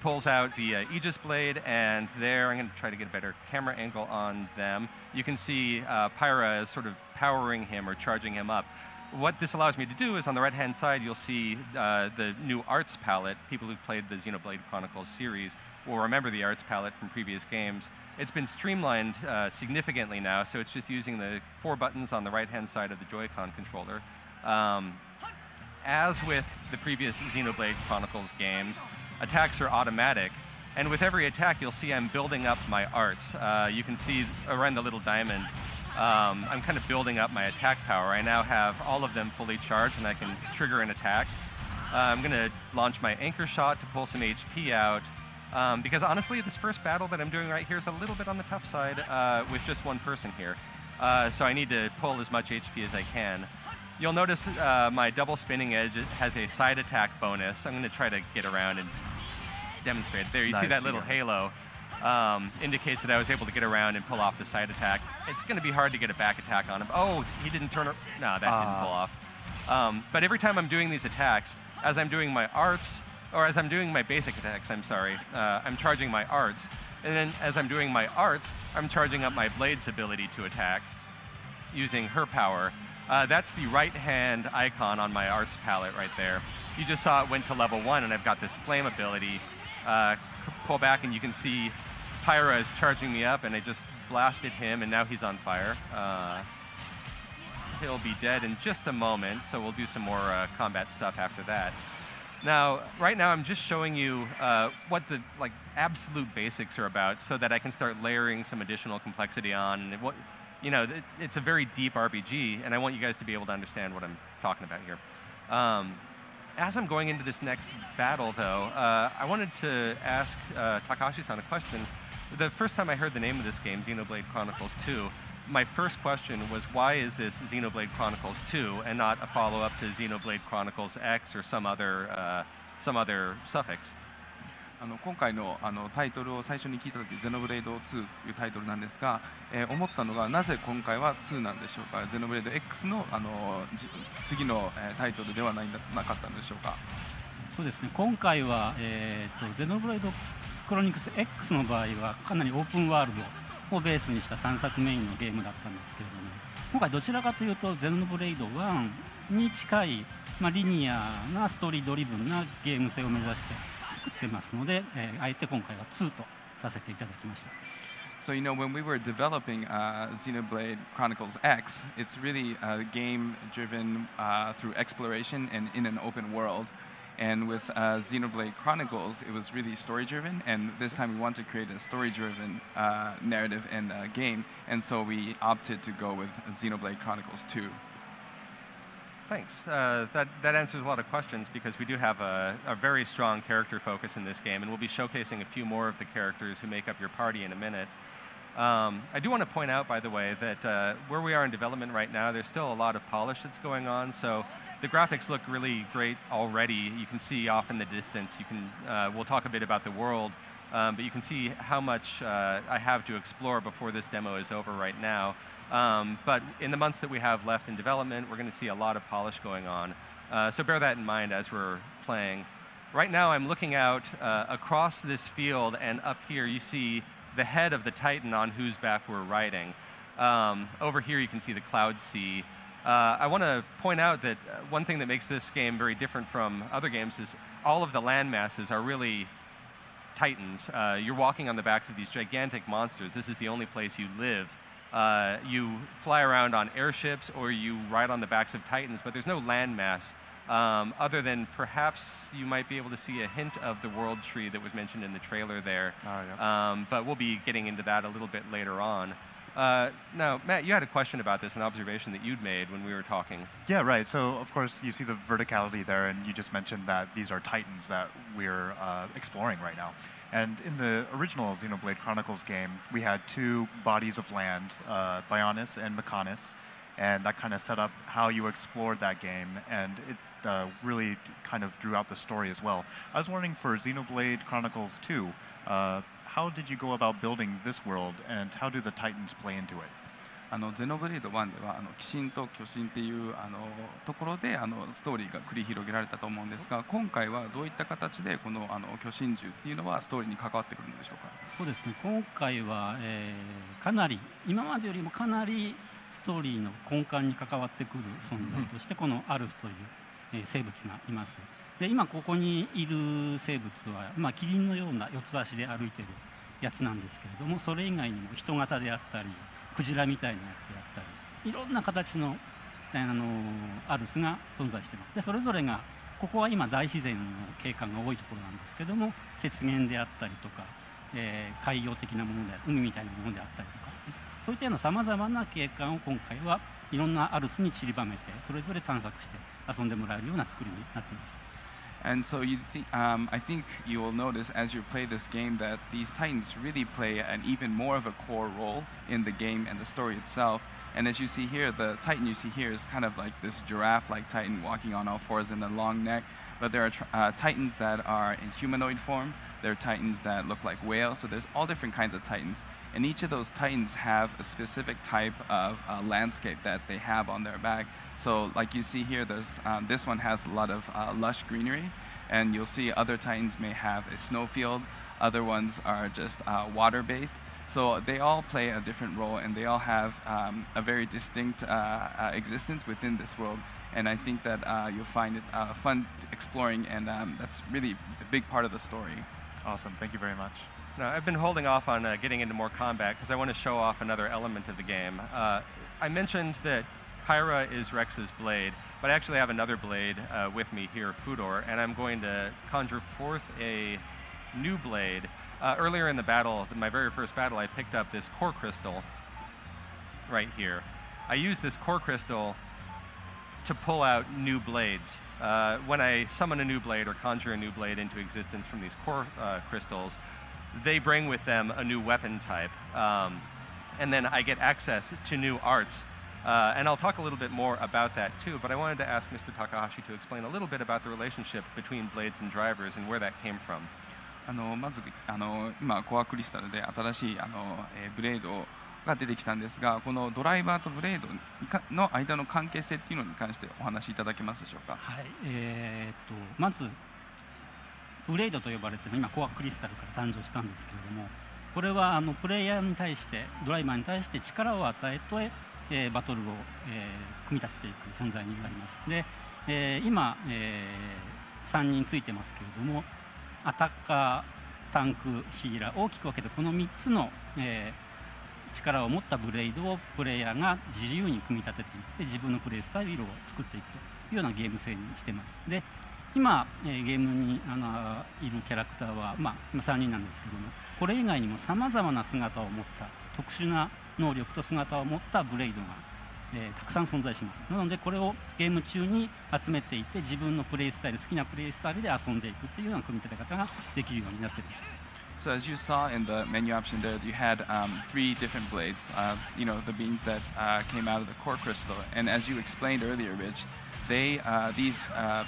pulls out the Aegis Blade, and there, I'm going to try to get a better camera angle on them. You can see Pyra is sort of powering him or charging him up. What this allows me to do is on the right-hand side, you'll see the new arts palette. People who've played the Xenoblade Chronicles series will remember the arts palette from previous games. It's been streamlined significantly now, so it's just using the 4 buttons on the right-hand side of the Joy-Con controller. As with the previous Xenoblade Chronicles games, attacks are automatic, and with every attack you'll see I'm building up my arts. You can see around the little diamond, I'm kind of building up my attack power. I now have all of them fully charged and I can trigger an attack. I'm going to launch my anchor shot to pull some HP out, because honestly this first battle that I'm doing right here is a little bit on the tough side with just one person here. So I need to pull as much HP as I can. You'll notice my double spinning edge has a side attack bonus. I'm going to try to get around and demonstrate it. There, you see that little halo. Indicates that I was able to get around and pull off the side attack. It's going to be hard to get a back attack on him. Oh, he didn't turn it. No, that didn't pull off. But every time I'm doing these attacks, as I'm doing my arts, or as I'm doing my basic attacks, I'm charging my arts. And then as I'm doing my arts, I'm charging up my Blade's ability to attack using her power. That's the right-hand icon on my arts palette right there. You just saw it went to level 1, and I've got this flame ability. Pull back, and you can see Pyra is charging me up, and I just blasted him, and now he's on fire. He'll be dead in just a moment, so we'll do some more combat stuff after that. Now, right now, I'm just showing you what the absolute basics are about, so that I can start layering some additional complexity on. And it's a very deep RPG, and I want you guys to be able to understand what I'm talking about here. As I'm going into this next battle, though, I wanted to ask Takahashi-san a question. The first time I heard the name of this game, Xenoblade Chronicles 2, my first question was, why is this Xenoblade Chronicles 2 and not a follow-up to Xenoblade Chronicles X or some other suffix? 今回のタイトルを最初に聞いたとき、Xenoblade 2というタイトルなんですが、思ったのが、なぜ今回は2なんでしょうか。Xenoblade X の次のタイトルではなかったんでしょうか。そうですね。今回はXenoblade Chronicles X の場合はかなりオープンワールドをベースにした探索メインのゲームだったんですけれども、今回どちらかというと Xenoblade 1に近い、リニアなストーリードリブンなゲーム性を目指して作ってますので、あえて今回は2とさせていただきました。So when we were developing Xenoblade Chronicles X, it's really a game driven through exploration and in an open world. And with Xenoblade Chronicles, it was really story driven, and this time we want to create a story driven narrative and game, and so we opted to go with Xenoblade Chronicles 2. Thanks. That answers a lot of questions, because we do have a very strong character focus in this game, and we'll be showcasing a few more of the characters who make up your party in a minute. I do want to point out, by the way, that where we are in development right now, there's still a lot of polish that's going on, so the graphics look really great already. You can see off in the distance. We'll talk a bit about the world, but you can see how much I have to explore before this demo is over right now. But in the months that we have left in development, we're going to see a lot of polish going on. So bear that in mind as we're playing. Right now, I'm looking out across this field, and up here you see the head of the Titan on whose back we're riding. Over here you can see the Cloud Sea. I want to point out that one thing that makes this game very different from other games is all of the land masses are really Titans. You're walking on the backs of these gigantic monsters. This is the only place you live. You fly around on airships or you ride on the backs of Titans, but there's no land mass. Other than perhaps you might be able to see a hint of the world tree that was mentioned in the trailer there. But we'll be getting into that a little bit later on. Now, Matt, you had a question about this, an observation that you'd made when we were talking. Yeah, right. So, of course, you see the verticality there, and you just mentioned that these are Titans that we're exploring right now. And in the original Xenoblade Chronicles game, we had two bodies of land, Bionis and Mechanis, and that kind of set up how you explored that game, and it really kind of drew out the story as well. I was wondering, for Xenoblade Chronicles 2, how did you go about building this world, and how do the Titans play into it? ゼノブレイド1では鬼神と巨神っていうところでストーリーが繰り広げられたと思うんですが、今回はどういった形でこの巨神獣っていうのはストーリーに関わってくるんでしょうか。そうですね、今回は、かなり今までよりもかなりストーリーの根幹に関わってくる存在としてこのアルスという、生物がいます。で今ここにいる生物は、キリンのような四つ足で歩いてるやつなんですけれども、それ以外にも人型であったりクジラみたいなやつであったり、いろんな形の、アルスが存在しています。でそれぞれがここは今大自然の景観が多いところなんですけども、雪原であったりとか、海洋的なもので海みたいなものであったりとか、そういったようなさまざまな景観を今回はいろんなアルスに散りばめてそれぞれ探索して遊んでもらえるような作りになっています。And so I think you will notice as you play this game that these titans really play an even more of a core role in the game and the story itself. And as you see here, the titan you see here is kind of like this giraffe-like titan walking on all fours in a long neck. But there are titans that are in humanoid form. There are titans that look like whales. So there's all different kinds of titans. And each of those titans have a specific type of landscape that they have on their back. So like you see here, this one has a lot of lush greenery, and you'll see other titans may have a snowfield, other ones are just water-based. So they all play a different role, and they all have a very distinct existence within this world. And I think that you'll find it fun exploring, and that's really a big part of the story. Awesome, thank you very much. Now, I've been holding off on getting into more combat because I want to show off another element of the game. I mentioned that Pyra is Rex's blade, but I actually have another blade with me here, Fudor, and I'm going to conjure forth a new blade. Earlier in the battle, my very first battle, I picked up this core crystal right here. I used this core crystal to pull out new blades. When I summon a new blade or conjure a new blade into existence from these core crystals, they bring with them a new weapon type. And then I get access to new arts. And I'll talk a little bit more about that too, but I wanted to ask Mr. Takahashi to explain a little bit about the relationship between blades and drivers and where that came from. まず今コアクリスタルで新しいブレードが出てきたんですが、このドライバーとブレードの間の関係性っていうのに関してお話しいただけますでしょうか。はい、まずブレードと呼ばれている今コアクリスタルから誕生したんですけれども、これはプレイヤーに対してドライバーに対して力を与えてバトルを組み立てていく存在になります。で、今、3人ついてますけれども、アタッカー、タンク、ヒーラー、大きく分けてこの3つの、力を持ったブレードをプレイヤーが自由に組み立てていって自分のプレイスタイルを作っていくというようなゲーム性にしています。で今、ゲームにいるキャラクターは、今3人なんですけども、これ以外にもさまざまな姿を持った特殊な能力と姿を持ったブレイドが、たくさん存在します。なのでこれをゲーム中に集めていって自分のプレイスタイル、好きなプレイスタイルで遊んでいくっていうような組み立て方ができるようになっています。So as you saw in the menu option there, you had 3 different blades, the beams that came out of the core crystal. And as you explained earlier, Rich, these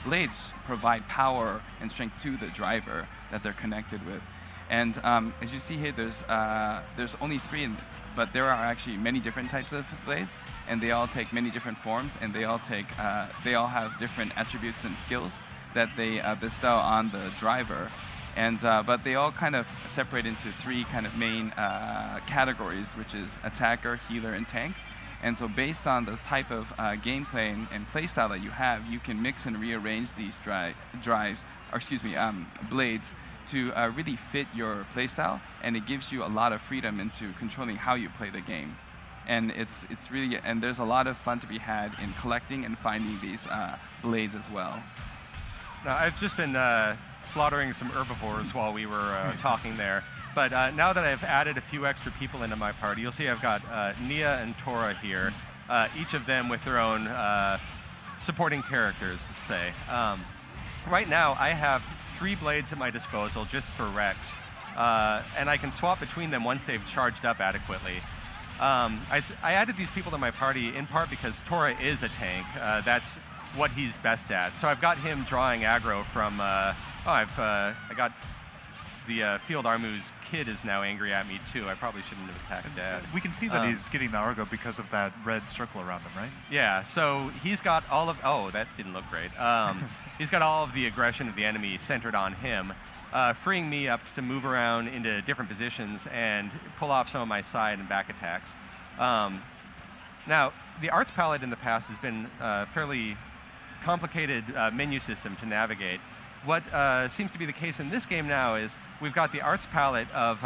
blades provide power and strength to the driver that they're connected with. And as you see here, there's only 3, but there are actually many different types of blades, and they all take many different forms, and they all have different attributes and skills that they bestow on the driver. And but they all kind of separate into 3 kind of main categories, which is attacker, healer, and tank. And so based on the type of gameplay and playstyle that you have, you can mix and rearrange these blades to really fit your playstyle, and it gives you a lot of freedom into controlling how you play the game. And it's really, and there's a lot of fun to be had in collecting and finding these blades as well. Now, I've just been slaughtering some herbivores while we were talking there. But now that I've added a few extra people into my party, you'll see I've got Nia and Tora here, each of them with their own supporting characters, let's say. Right now, I have 3 blades at my disposal just for Rex, and I can swap between them once they've charged up adequately. I added these people to my party in part because Tora is a tank. That's what he's best at. So I've got him drawing aggro from... I got the Field Armu's kid is now angry at me too. I probably shouldn't have attacked Dad. We can see that he's getting the Argo because of that red circle around him, right? Yeah, so he's got all of... Oh, that didn't look great. He's got all of the aggression of the enemy centered on him, freeing me up to move around into different positions and pull off some of my side and back attacks. Now, the arts palette in the past has been a fairly complicated menu system to navigate. What seems to be the case in this game now is we've got the arts palette of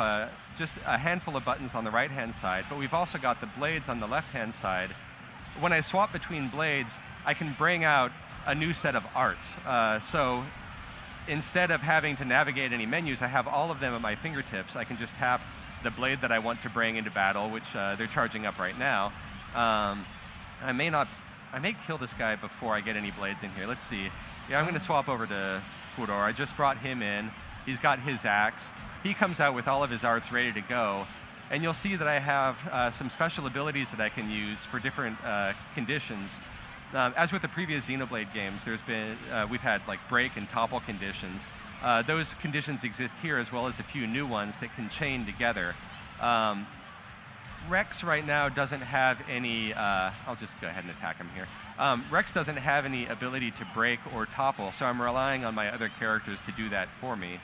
just a handful of buttons on the right-hand side, but we've also got the blades on the left-hand side. When I swap between blades, I can bring out a new set of arts. So instead of having to navigate any menus, I have all of them at my fingertips. I can just tap the blade that I want to bring into battle, which they're charging up right now. I may kill this guy before I get any blades in here. Let's see. Yeah, I'm going to swap over to Fudor. I just brought him in. He's got his axe. He comes out with all of his arts ready to go. And you'll see that I have some special abilities that I can use for different conditions. As with the previous Xenoblade games, we've had like break and topple conditions. Those conditions exist here as well as a few new ones that can chain together. Rex right now doesn't have any, I'll just go ahead and attack him here. Rex doesn't have any ability to break or topple, so I'm relying on my other characters to do that for me.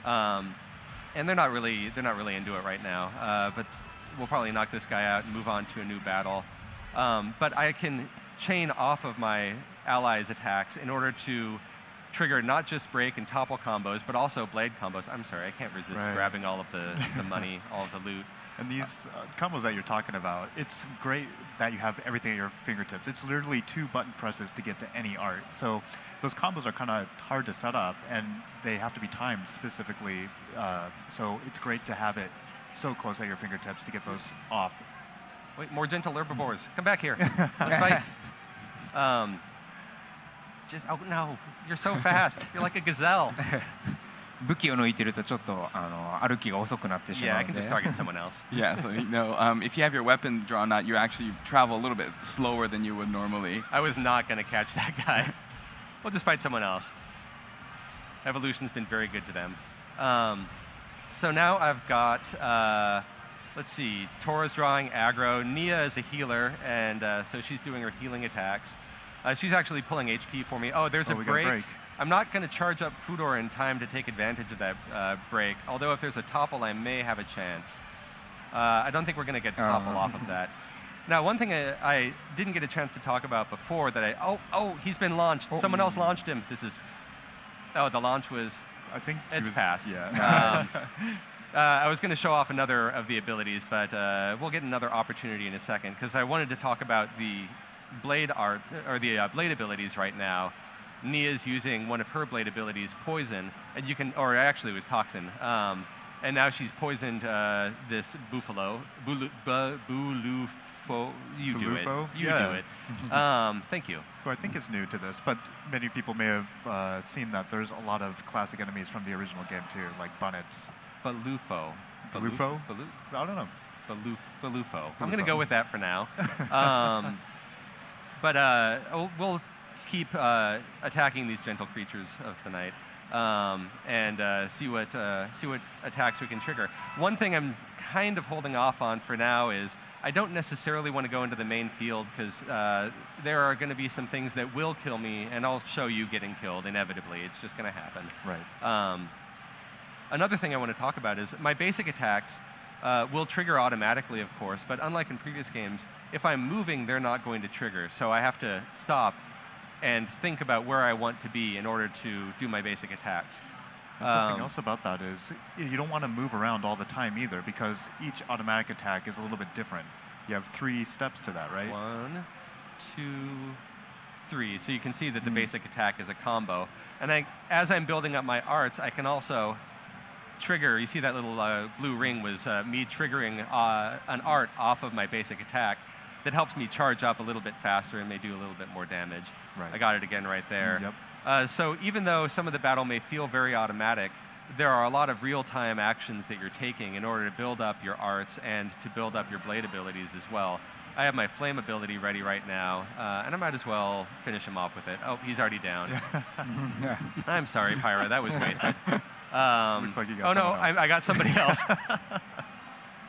And they're not really into it right now, but we'll probably knock this guy out and move on to a new battle. But I can chain off of my allies' attacks in order to trigger not just break and topple combos, but also blade combos. I'm sorry, I can't resist grabbing all of the money, all of the loot. And these combos that you're talking about, it's great that you have everything at your fingertips. It's literally 2 button presses to get to any art. So those combos are kind of hard to set up, and they have to be timed specifically. So it's great to have it so close at your fingertips to get those off. Wait, more gentle herbivores. Come back here. Let's fight. Oh no, you're so fast. You're like a gazelle. 武器を抜いてるとちょっと歩きが遅くなってしま Yeah, う I の can で just target someone else. Yeah, so if you have your weapon drawn out, you actually travel a little bit slower than you would normally. I was not going to catch that guy. We'll just fight someone else. Evolution's been very good to them. So now I've got, let's see, Tora's drawing aggro. Nia is a healer, and so she's doing her healing attacks. She's actually pulling HP for me. Oh, there's a break. I'm not going to charge up Fudor in time to take advantage of that break, although if there's a topple, I may have a chance. I don't think we're going to get topple off of that. Now, one thing I didn't get a chance to talk about before that oh, he's been launched. Someone else launched him. The launch was, I think it's passed. Yeah. I was going to show off another of the abilities, but we'll get another opportunity in a second, because I wanted to talk about the blade art, or the blade abilities right now. Nia's using one of her blade abilities, Poison, and you can, or actually it was Toxin, and now she's poisoned this Buffalo. You do it. You do it. Thank you. Who I think is new to this, but many people may have seen that there's a lot of classic enemies from the original game too, like Bunnets. Balufo. Balufo? I don't know. Balufo. I'm going to go with that for now. But we'll keep attacking these gentle creatures of the night and see what attacks we can trigger. One thing I'm kind of holding off on for now is I don't necessarily want to go into the main field, because there are going to be some things that will kill me, and I'll show you getting killed inevitably. It's just going to happen. Right. Another thing I want to talk about is my basic attacks will trigger automatically, of course, but unlike in previous games, if I'm moving, they're not going to trigger. So I have to stop and think about where I want to be in order to do my basic attacks. And something else about that is you don't want to move around all the time either, because each automatic attack is a little bit different. You have 3 steps to that, right? 1, 2, 3. So you can see that the basic attack is a combo. And as I'm building up my arts, I can also trigger. You see that little blue ring was me triggering an art off of my basic attack that helps me charge up a little bit faster and may do a little bit more damage. Right. I got it again right there. Yep. So even though some of the battle may feel very automatic, there are a lot of real-time actions that you're taking in order to build up your arts and to build up your blade abilities as well. I have my flame ability ready right now, and I might as well finish him off with it. Oh, he's already down. I'm sorry, Pyra, that was wasted. Looks like you got oh no, someone else. I got somebody else.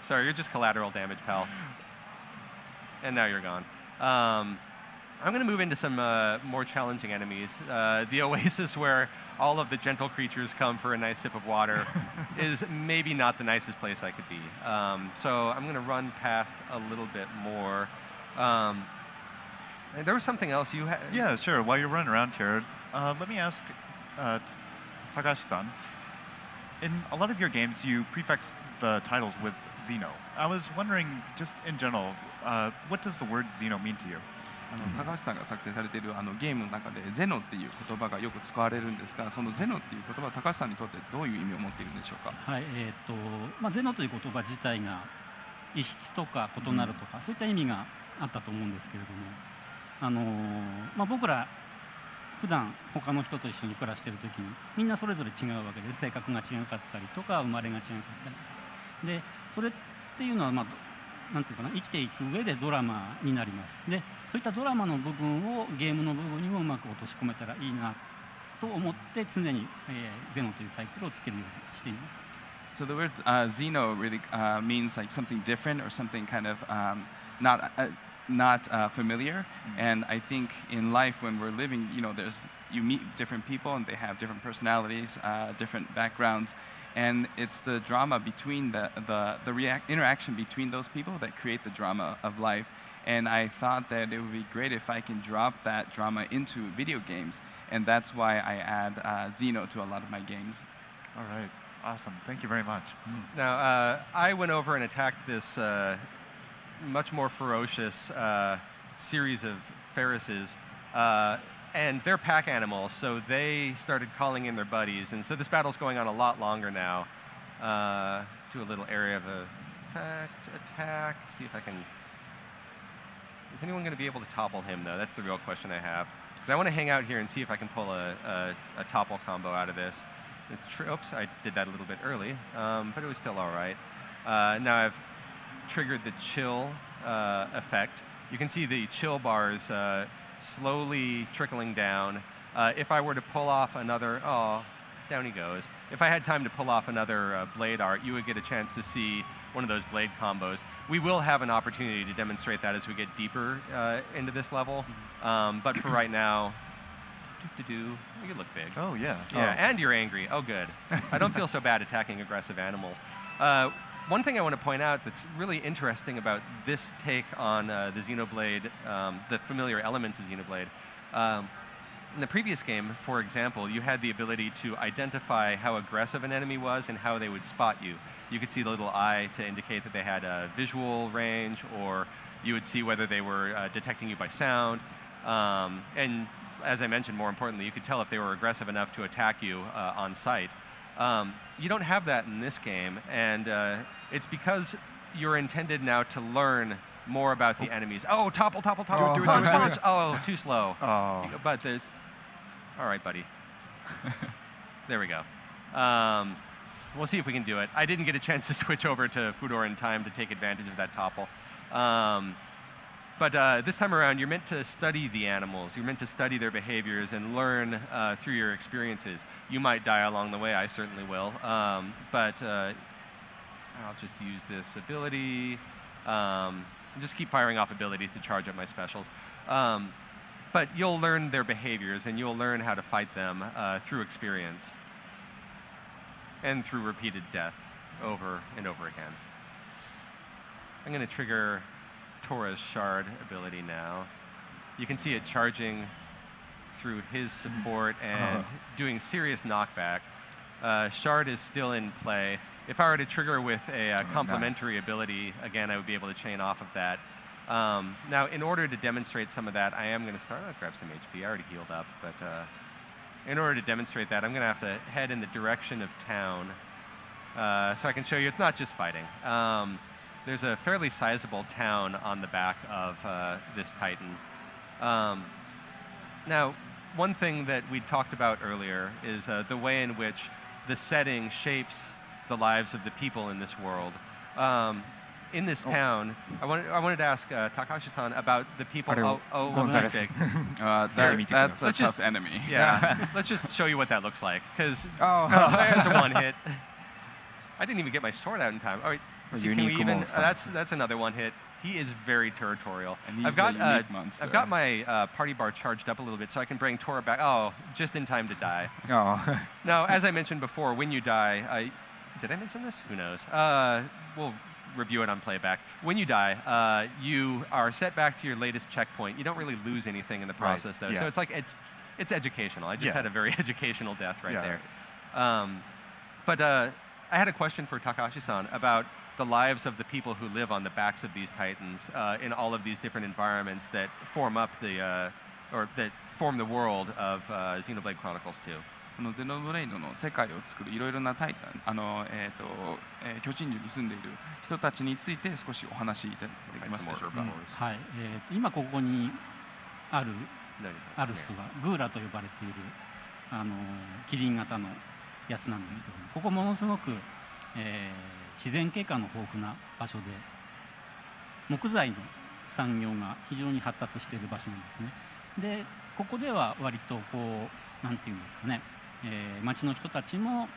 Sorry, you're just collateral damage, pal. And now you're gone. I'm going to move into some more challenging enemies. The oasis where all of the gentle creatures come for a nice sip of water is maybe not the nicest place I could be. So I'm going to run past a little bit more. And there was something else you had. Yeah, sure. While you're running around here, let me ask Takashi-san. In a lot of your games, you prefix the titles with Xeno. I was wondering, just in general, what does the word Xeno mean to you? 高橋さんが作成されているゲームの中でゼノっていう言葉がよく使われるんですが、そのゼノっていう言葉は高橋さんにとってどういう意味を持っているんでしょうか。はい、ゼノという言葉自体が異質とか異なるとか、そういった意味があったと思うんですけれども、僕ら普段他の人と一緒に暮らしている時にみんなそれぞれ違うわけで、性格が違かったりとか生まれが違かったりで、それっていうのはなんていうかな、生きていく上でドラマになります。で、そういったドラマの部分をゲームの部分にもうまく落とし込めたらいいなと思って常に、ゼノというタイトルをつけるようにしています。So the word Xeno really means like something different or something kind of not familiar. And I think in life when we're living, you meet different people and they have different personalities, different backgrounds. And it's the drama between the interaction between those people that create the drama of life. And I thought that it would be great if I can drop that drama into video games. And that's why I add Xeno to a lot of my games. All right. Awesome. Thank you very much. Now, I went over and attacked this much more ferocious series of Ferrises. And they're pack animals, so they started calling in their buddies. And so this battle's going on a lot longer now. Do a little area of effect, attack, see if I can... Is anyone going to be able to topple him, though? That's the real question I have. Because I want to hang out here and see if I can pull a topple combo out of this. Oops, I did that a little bit early, but it was still all right. Now I've triggered the chill effect. You can see the chill bars slowly trickling down. If I were to pull off another, down he goes. If I had time to pull off another blade art, you would get a chance to see one of those blade combos. We will have an opportunity to demonstrate that as we get deeper into this level. But for right now, you look big. Oh, yeah. Yeah, and you're angry. Oh, good. I don't feel so bad attacking aggressive animals. One thing I want to point out that's really interesting about this take on the Xenoblade, the familiar elements of Xenoblade, in the previous game, for example, you had the ability to identify how aggressive an enemy was and how they would spot you. You could see the little eye to indicate that they had a visual range, or you would see whether they were detecting you by sound. And as I mentioned, more importantly, you could tell if they were aggressive enough to attack you on sight. You don't have that in this game, and it's because you're intended now to learn more about the enemies. Oh, topple. Punch. Oh, too slow. Oh. But there's... All right, buddy. There we go. We'll see if we can do it. I didn't get a chance to switch over to Fudor in time to take advantage of that topple. But this time around, you're meant to study the animals. You're meant to study their behaviors and learn through your experiences. You might die along the way. I certainly will. But I'll just use this ability. Just keep firing off abilities to charge up my specials. But you'll learn their behaviors, and you'll learn how to fight them through experience and through repeated death over and over again. I'm going to trigger Tora's Shard ability now. You can see it charging through his support and doing serious knockback. Shard is still in play. If I were to trigger with a complementary ability, again, I would be able to chain off of that. Now, in order to demonstrate some of that, I am going to start. I'll grab some HP. I already healed up, but in order to demonstrate that, I'm going to have to head in the direction of town so I can show you it's not just fighting. There's a fairly sizable town on the back of this Titan. Now, one thing that we talked about earlier is the way in which the setting shapes the lives of the people in this world. in this town, I wanted to ask Takahashi-san about the people. Oh, Gonzalez. that's big. That's a Let's tough just- enemy. Yeah, let's just show you what that looks like, because Oh. there's a one hit. I didn't even get my sword out in time. All right, see, can we Unique even? monster. That's another one hit. He is very territorial. And he's I've got a unique monster. I've got my party bar charged up a little bit, so I can bring Tora back. Oh, just in time to die. Oh. Now, as I mentioned before, when you die, did I mention this? Who knows? We'll review it on playback. When you die, you are set back to your latest checkpoint. You don't really lose anything in the process, though. yeah. So it's like it's educational. I just Yeah. had a very educational death right Yeah. there. But I had a question for Takahashi-san about the lives of the people who live on the backs of these titans in all of these different environments that form up or that form the world of Xenoblade Chronicles 2. このゼノブレイドの世界を作るいろいろなタイタン、巨人獣に住んでいる人たちについて少しお話しいただけますでしょうか。はい、今ここにあるアルスはグーラと呼ばれているキリン型のやつなんですけども、ここものすごく、自然景観の豊富な場所で木材の産業が非常に発達している場所なんですね。でここでは割とこうなんていうんですかね、町の人たちも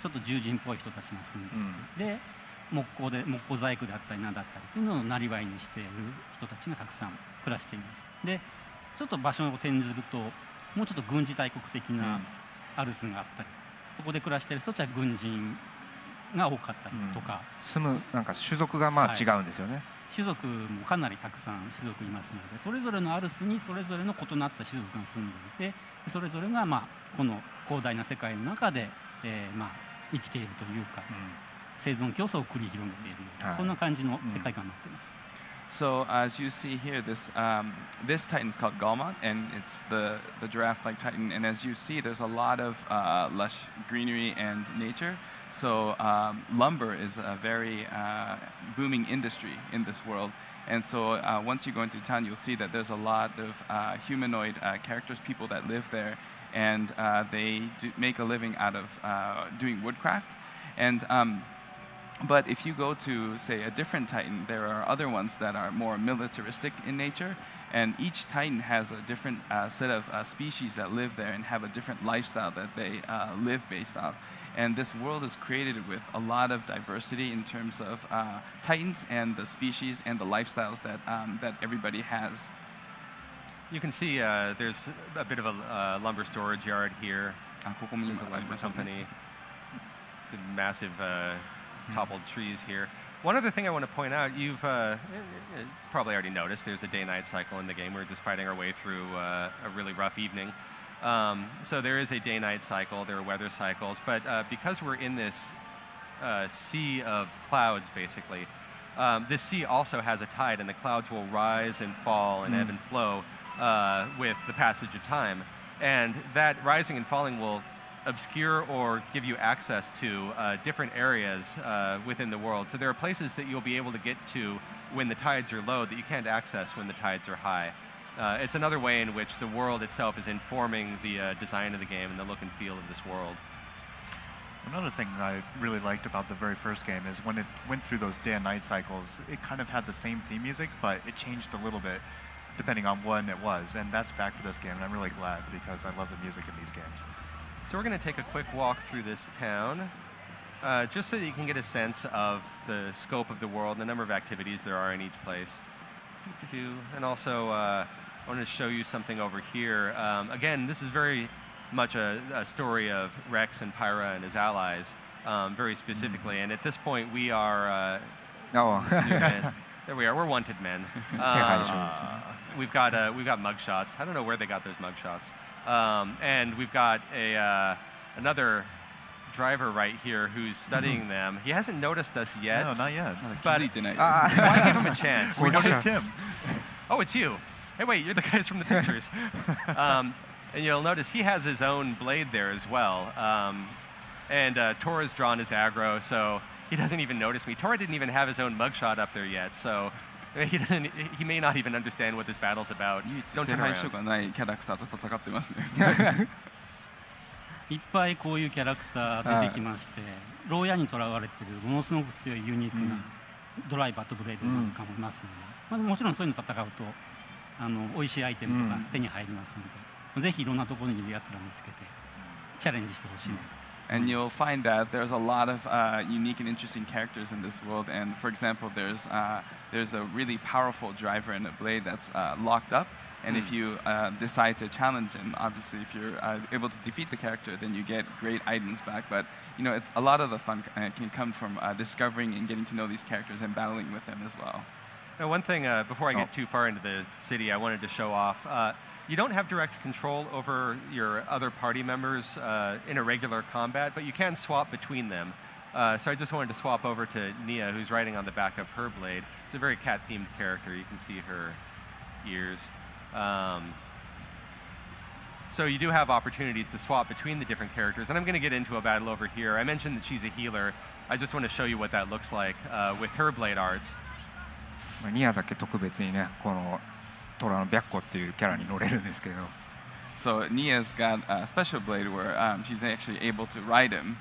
ちょっと獣人っぽい人たちが住んでいて、で木工細工であったり何だったりっていうのをなりわいにしている人たちがたくさん暮らしています。でちょっと場所を転ずるともうちょっと軍事大国的なアルスがあったり、そこで暮らしている人たちは軍人が多かったりとか、住むなんか種族がまあ違うんですよね。種族もかなりたくさん種族いますので、それぞれのアルスにそれぞれの異なった種族が住んでいて、それぞれがまあこの広大な世界の中で、まあ生きているというか、生存競争を繰り広げているような、そんな感じの世界観になっています。So as you see here, this titan is called Galmont, and it's the giraffe-like titan. And as you see, there's a lot of lush greenery and nature. So lumber is a very booming industry in this world. And so once you go into town, you'll see that there's a lot of humanoid characters, people that live there, and they make a living out of doing woodcraft. And but if you go to, say, a different titan, there are other ones that are more militaristic in nature, and each titan has a different set of species that live there and have a different lifestyle that they live based on. And this world is created with a lot of diversity in terms of titans and the species and the lifestyles that everybody has. You can see there's a bit of a lumber storage yard here. ここも There's a lumber company. The massive toppled trees here. One other thing I want to point out, you've probably already noticed, there's a day-night cycle in the game. We're just fighting our way through a really rough evening. So there is a day-night cycle, there are weather cycles, but because we're in this sea of clouds, basically, this sea also has a tide, and the clouds will rise and fall and ebb and flow with the passage of time. And that rising and falling will obscure or give you access to different areas within the world. So there are places that you'll be able to get to when the tides are low that you can't access when the tides are high. It's another way in which the world itself is informing the design of the game and the look and feel of this world. Another thing I really liked about the very first game is when it went through those day and night cycles, it kind of had the same theme music, but it changed a little bit depending on when it was. And that's back for this game, and I'm really glad because I love the music in these games. So we're going to take a quick walk through this town, just so that you can get a sense of the scope of the world and the number of activities there are in each place. And also, I want to show you something over here. Again, this is very much a story of Rex and Pyra and his allies, very specifically. And at this point, we are... there we are. We're wanted men. We've got mugshots. I don't know where they got those mugshots. And we've got another driver right here who's studying them. He hasn't noticed us yet. No, not yet. But why give him a chance? We noticed him. Oh, it's you. Hey, wait, you're the guys from the pictures. And you'll notice he has his own blade there as well. And Tora's drawn his aggro, so he doesn't even notice me. Tora didn't even have his own mugshot up there yet, so he may not even understand what this battle's about. Don't turn around. がないキャラクターと戦ってますね。いっぱいこういうキャラクター出てきまして、牢屋に囚われているものすごく強いユニークなドライバーとブレードなんかもいますので、もちろんそういうの戦うと美味しいアイテムとか手に入りますので、ぜひいろんなところにいるやつら見つけてチャレンジしてほしいなと。And you'll find that there's a lot of unique and interesting characters in this world. And for example, there's a really powerful driver in a blade that's locked up. And if you decide to challenge him, obviously, if you're able to defeat the character, then you get great items back. But it's a lot of the fun can come from discovering and getting to know these characters and battling with them as well. Now, one thing before I get too far into the city, I wanted to show off. You don't have direct control over your other party members in a regular combat, but you can swap between them. So I just wanted to swap over to Nia, who's riding on the back of her blade. She's a very cat-themed character. You can see her ears. So you do have opportunities to swap between the different characters. And I'm going to get into a battle over here. I mentioned that she's a healer. I just want to show you what that looks like with her blade arts. ニアだけ特別にね、このトラの白虎っていうキャラに乗れるんですけど。So Nia's got a special blade where she's actually able to ride him.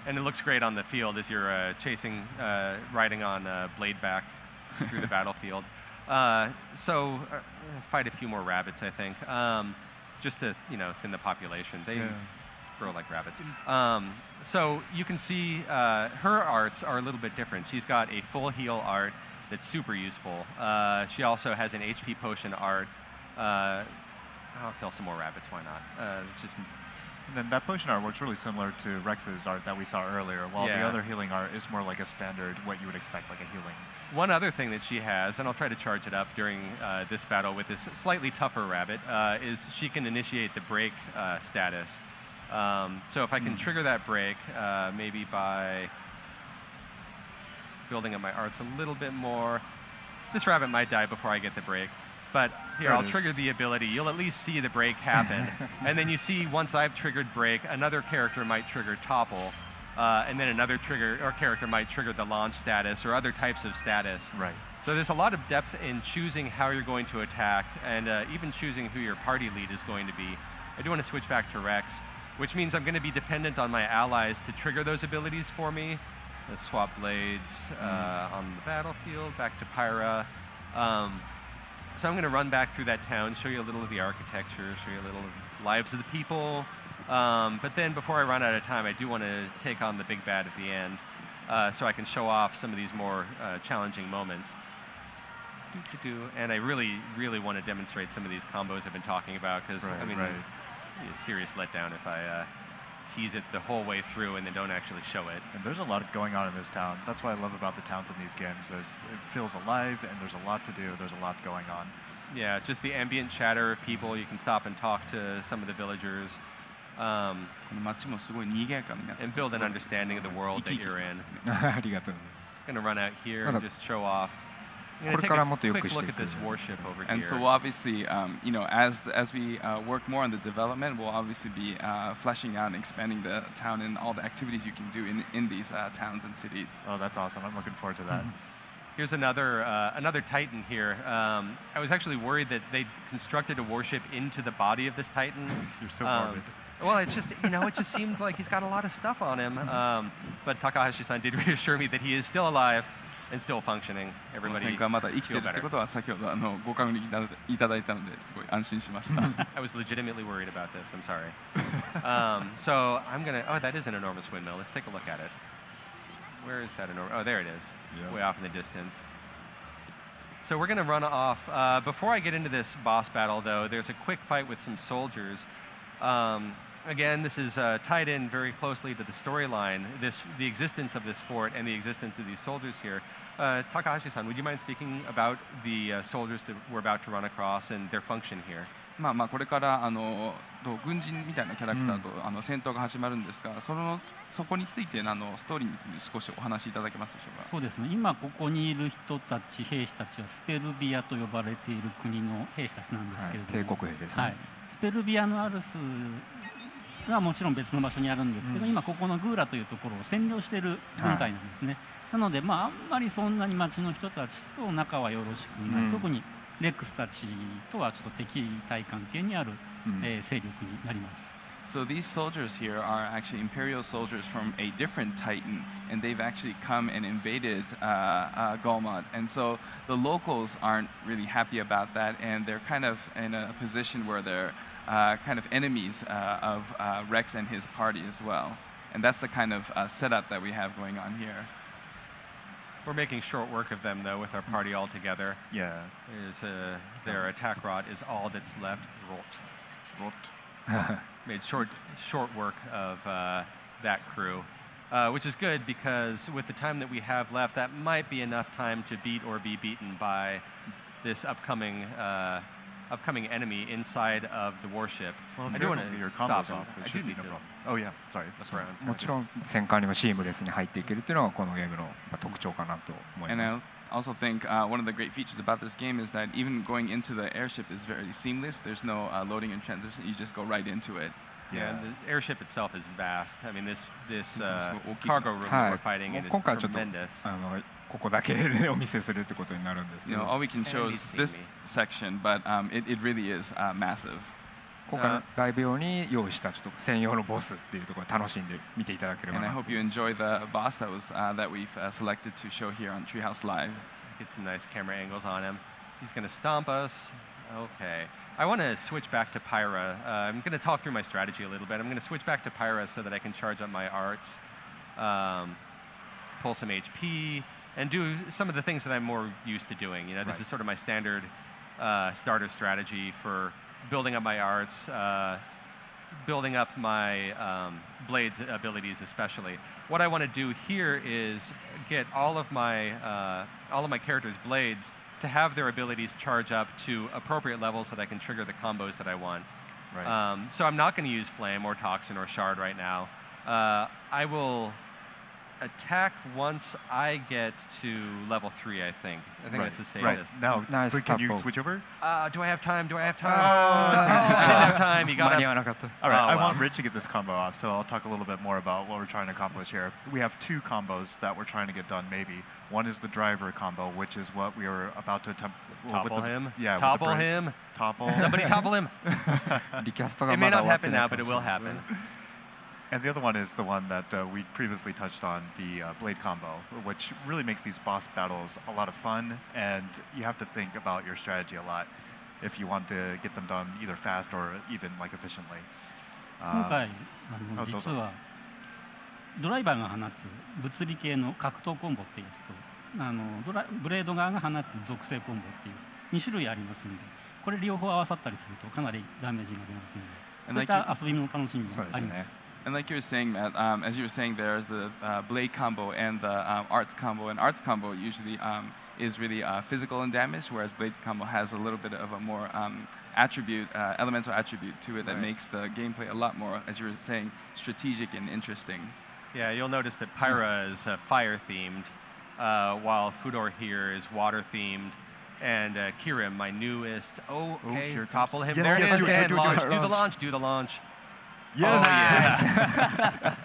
And it looks great on the field as you're riding on Bladeback through the battlefield. So fight a few more rabbits, I think, just to thin the population. They grow like rabbits. So you can see her arts are a little bit different. She's got a full heal art that's super useful. She also has an HP potion art. I'll kill some more rabbits. Why not? It's just. And then that potion art works really similar to Rex's art that we saw earlier, while the other healing art is more like a standard, what you would expect, like a healing. One other thing that she has, and I'll try to charge it up during this battle with this slightly tougher rabbit, is she can initiate the break status. So if I can trigger that break, maybe by building up my arts a little bit more. This rabbit might die before I get the break. But here, I'll trigger the ability. You'll at least see the break happen. And then you see, once I've triggered break, another character might trigger topple. And then another character might trigger the launch status or other types of status. Right. So there's a lot of depth in choosing how you're going to attack and even choosing who your party lead is going to be. I do want to switch back to Rex, which means I'm going to be dependent on my allies to trigger those abilities for me. Let's swap blades on the battlefield, back to Pyra. So I'm going to run back through that town, show you a little of the architecture, show you a little of the lives of the people. But then before I run out of time, I do want to take on the big bad at the end so I can show off some of these more challenging moments. And I really, really want to demonstrate some of these combos I've been talking about because, it'd be a serious letdown if I tease it the whole way through and then don't actually show it. And there's a lot going on in this town. That's what I love about the towns in these games. It feels alive and there's a lot to do. There's a lot going on. Yeah, just the ambient chatter of people. You can stop and talk to some of the villagers. And build an understanding of the world that you're in. I'm going to run out here and just show off. I'm going to take a quick look at this warship over here. And so obviously, as we work more on the development, we'll obviously be fleshing out and expanding the town and all the activities you can do in these towns and cities. Oh, that's awesome. I'm looking forward to that. Here's another Titan here. I was actually worried that they constructed a warship into the body of this Titan. You're so morbid. Well, it just seemed like he's got a lot of stuff on him. But Takahashi-san did reassure me that he is still alive and still functioning. Everybody feel better. I was legitimately worried about this. I'm sorry. So I'm going to... Oh, that is an enormous windmill. Let's take a look at it. Where is that enormous... Oh, there it is. Way off in the distance. So we're going to run off. Before I get into this boss battle, though, there's a quick fight with some soldiers. Again, this is tied in very closely to the storyline, the existence of this fort and the existence of these soldiers here. Takahashi-san, would you mind speaking about the soldiers that we're about to run across and their function here? これから軍人みたいなキャラクターと戦闘が始まるんですが、そこについてストーリーに少しお話しいただけますでしょうか。そうですね。今ここにいる人たち、兵士たちはスペルビアと呼ばれている国の兵士たちなんですけれども、帝国兵ですね。スペルビアのアルスはもちろん別の場所にあるんですけど、今ここのグーラというところを占領している軍隊なんですね。なので、あんまりそんなに町の人たちと仲はよろしくない、特にレックスたちとはちょっと敵対関係にある、勢力になります。So these soldiers here are actually Imperial soldiers from a different Titan, and they've actually come and invaded Golmod. And so the locals aren't really happy about that, and they're kind of in a position where they're kind of enemies of Rex and his party as well. And that's the kind of setup that we have going on here. We're making short work of them, though, with our party all together. Yeah. Their attack rod is all that's left. Rot. Made short work of that crew, which is good because with the time that we have left, that might be enough time to beat or be beaten by this upcoming enemy inside of the warship. Well, I do want your to stop combos him. off. It I do should be need no to problem. Oh yeah, sorry. look around. もちろん戦艦にもシームレスに入っていけるっていうのがこのゲームの特徴かなと思い And ます。 I also think one of the great features about this game is that even going into the airship is very seamless. There's no loading and transition. You just go right into it. Yeah, and the airship itself is vast. I mean, this we'll keep- cargo room that はい we're fighting in is 今回はちょっと tremendous. ここだけでお見せするってことになるんですけ You ど know, all we can show Can't is be this seen me. section, but it really is massive. 今回のライブ用に用意したちょっと専用のボスっていうところを楽しんで見ていただければ And I な hope you enjoy the boss that we've selected to show here on Treehouse Live. Get some nice camera angles on him. He's going to stomp us. Okay. I want to switch back to Pyra. I'm going to talk through my strategy a little bit. I'm going to switch back to Pyra so that I can charge up my arts, pull some HP, and do some of the things that I'm more used to doing. You know, this Right. is sort of my standard starter strategy for building up my arts, building up my blades abilities especially. What I want to do here is get all of my characters' blades to have their abilities charge up to appropriate levels so that I can trigger the combos that I want. Right. So I'm not going to use Flame or Toxin or Shard right now. I will attack once I get to level 3, I think. I think right. that's the Right. safest. Now, Nice but can you couple. switch over? Do I have time? Do I have time? Oh. I don't have time. You 間に gotta. 合わなかった All right, Oh, I wow. want Rich to get this combo off, so I'll talk a little bit more about what we're trying to accomplish here. We have 2 combos that we're trying to get done, maybe. One is the driver combo, which is what we are about to attempt. Topple him. Yeah. with the Topple break. him. Topple. Somebody topple him. リキャストが It ま may だ not 終わって happen ない now, but it will happen. And the other one is the one that we previously touched on, the blade combo, which really makes these boss battles a lot of fun, and you have to think about your strategy a lot if you want to get them done either fast or even like efficiently. 今回どうぞ実はドライバーが放つ物理系の格闘コンボってやつとブレード側が放つ属性コンボっていう2種類ありますので、これ両方合わさったりするとかなりダメージが出ますので、そういった遊びの楽しみもあります。 And like you were saying, Matt, as you were saying, there's the blade combo and the arts combo. And arts combo usually is really physical and damage, whereas blade combo has a little bit of a more elemental attribute to it that Right. makes the gameplay a lot more, as you were saying, strategic and interesting. Yeah, you'll notice that Pyra is fire themed, while Fudor here is water themed. And Kirim, my newest. Oh, okay. here it Topple him. Yes, there yes, it is. do it, And do it, do launch. it. Do the launch. Do the launch. Yes. Oh, yes.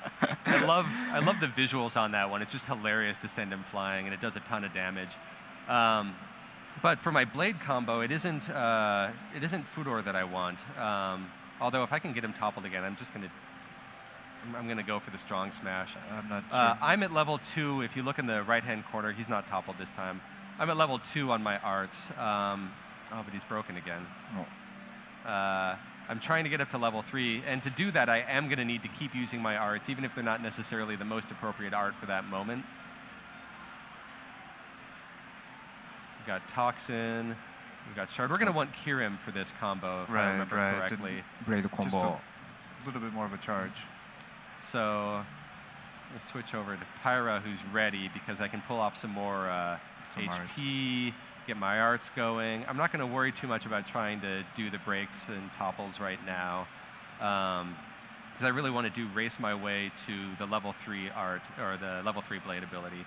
I love the visuals on that one. It's just hilarious to send him flying, and it does a ton of damage. But for my blade combo, it isn't Fudor that I want. Although if I can get him toppled again, I'm gonna go for the strong smash. I'm not sure. I'm at level 2. If you look in the right-hand corner, he's not toppled this time. I'm at level 2 on my arts. Oh, but he's broken again. I'm trying to get up to level 3, and to do that, I am going to need to keep using my arts, even if they're not necessarily the most appropriate art for that moment. We've got Toxin, we've got Shard. We're going to want Kirim for this combo, if I Right, remember right. correctly. ブレードコン Just ボ a little bit more of a charge. So let's switch over to Pyra, who's ready, because I can pull off some more Some HP, get my arts going. I'm not going to worry too much about trying to do the breaks and topples right now, because I really want to race my way to the level 3 art, or the level 3 blade ability.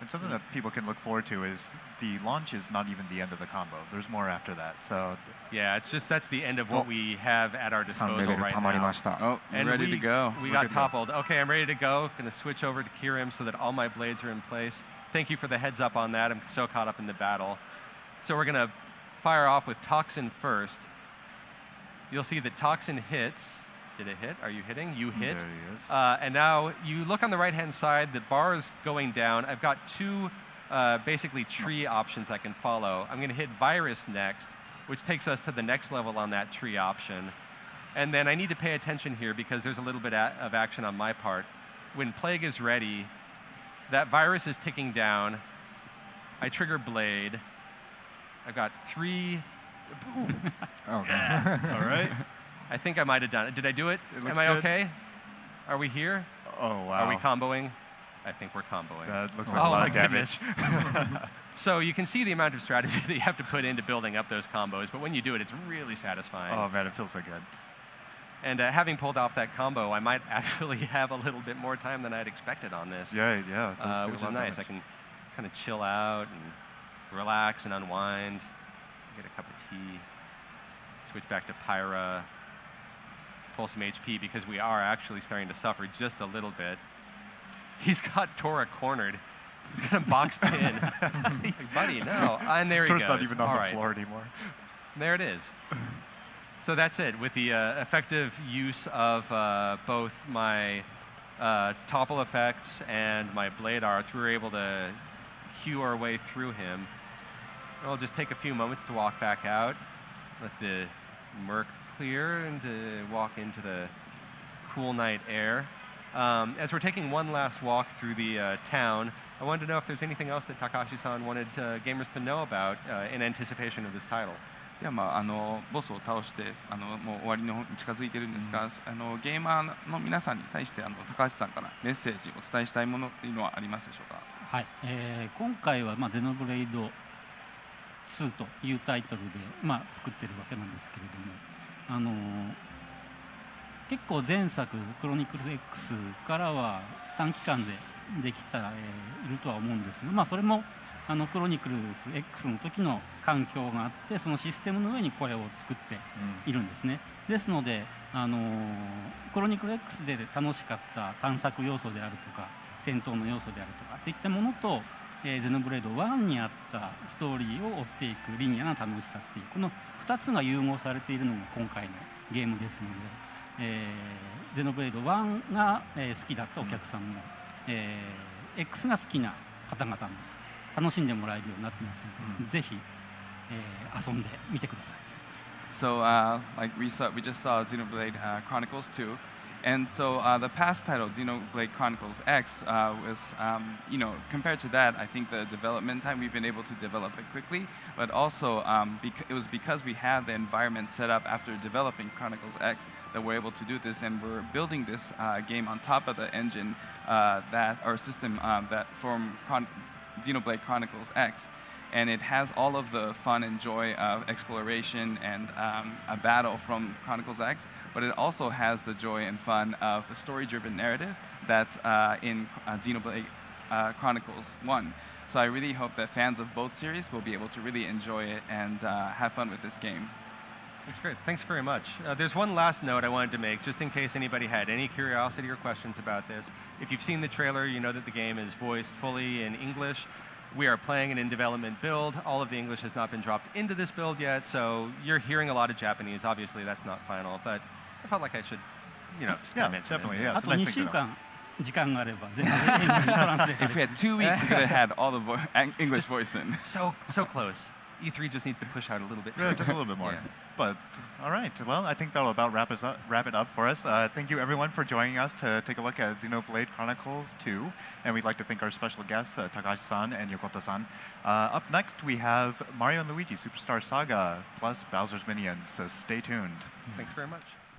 And something that people can look forward to is the launch is not even the end of the combo. There's more after that. So Yeah, that's the end of what we have at our 3 disposal レベル right たまり now. ました Oh, you're ready to go. We We're got good to go. toppled. Okay, I'm ready to go. Going to switch over to Kirim so that all my blades are in place. Thank you for the heads up on that. I'm so caught up in the battle. So we're going to fire off with Toxin first. You'll see that Toxin hits. Did it hit? Are you hitting? You hit. There he is. And now you look on the right-hand side, the bar is going down. I've got two basically tree options I can follow. I'm going to hit virus next, which takes us to the next level on that tree option. And then I need to pay attention here because there's a little bit of action on my part. When plague is ready, that virus is ticking down. I trigger blade. I've got 3. Boom. Okay. All right. I think I might have done it. Did I do it? It looks Am I good. okay? Are we here? Oh, wow. Are we comboing? I think we're comboing. That looks like Oh a lot my of damage. So you can see the amount of strategy that you have to put into building up those combos, but when you do it, it's really satisfying. Oh, man, it feels so good. And having pulled off that combo, I might actually have a little bit more time than I'd expected on this, Yeah. Those do a which is lot of nice. I damage. can kind of chill out and relax and unwind, get a cup of tea, switch back to Pyra, pull some HP because we are actually starting to suffer just a little bit. He's got Tora cornered. He's got him boxed in. Like, buddy, no. And there he Tora's goes. not even on All the right. floor anymore. There it is. So that's it. With the effective use of both my topple effects and my blade arts, we were able to hew our way through him. It'll just take a few moments to walk back out, let the murk clear, and to walk into the cool night air. As we're taking one last walk through the town, I wanted to know if there's anything else that Takahashi-san wanted gamers to know about in anticipation of this title. ではボスを倒してもう終わりの方に近づいてるんですが、ゲーマーの皆さんに対して高橋さんからメッセージお伝えしたいものっていうのはありますでしょうか。はい、今回は、ゼノブレイド2というタイトルで、作ってるわけなんですけれども、結構前作クロニクル X からは短期間でできているとは思うんですが、それもクロニクル X の時の環境があってそのシステムの上にこれを作っているんですね。ですのでクロニクル X で楽しかった探索要素であるとか戦闘の要素であるとかといったものと、ゼノブレード1にあったストーリーを追っていくリニアな楽しさっていうこの2つが融合されているのが今回のゲームですので、ゼノブレード1が好きだったお客さんも、X が好きな方々も楽しんでもらえるようになってますので、ぜひ、遊んでみてください。So, like we just saw Xenoblade Chronicles 2, and so the past title, Xenoblade Chronicles X, was, compared to that, I think the development time we've been able to develop it quickly, but also it was because we had the environment set up after developing Chronicles X that we're able to do this, and we're building this game on top of the engine system that from Xenoblade Chronicles X. And it has all of the fun and joy of exploration and a battle from Chronicles X, but it also has the joy and fun of the story-driven narrative that's in Xenoblade Chronicles 1. So I really hope that fans of both series will be able to really enjoy it and have fun with this game. That's great. Thanks very much. There's one last note I wanted to make, just in case anybody had any curiosity or questions about this. If you've seen the trailer, you know that the game is voiced fully in English. We are playing an in-development build. All of the English has not been dropped into this build yet, so you're hearing a lot of Japanese. Obviously, that's not final, but I felt like I should, just Yeah, mention definitely. it. Yeah, あ it's と a nice 2 thing 週 to know. 間時間があれば全然英語にトランスレート If we had 2 weeks, we could have had all the English voice in. So close. E3 just needs to push out a little bit. Yeah, just a little bit more. Yeah. But all right, well, I think that'll about wrap it up for us. Thank you everyone for joining us to take a look at Xenoblade Chronicles 2, and we'd like to thank our special guests Takahashi-san and Yokota-san. Up next, we have Mario and Luigi Superstar Saga plus Bowser's Minions. So stay tuned. Thanks very much.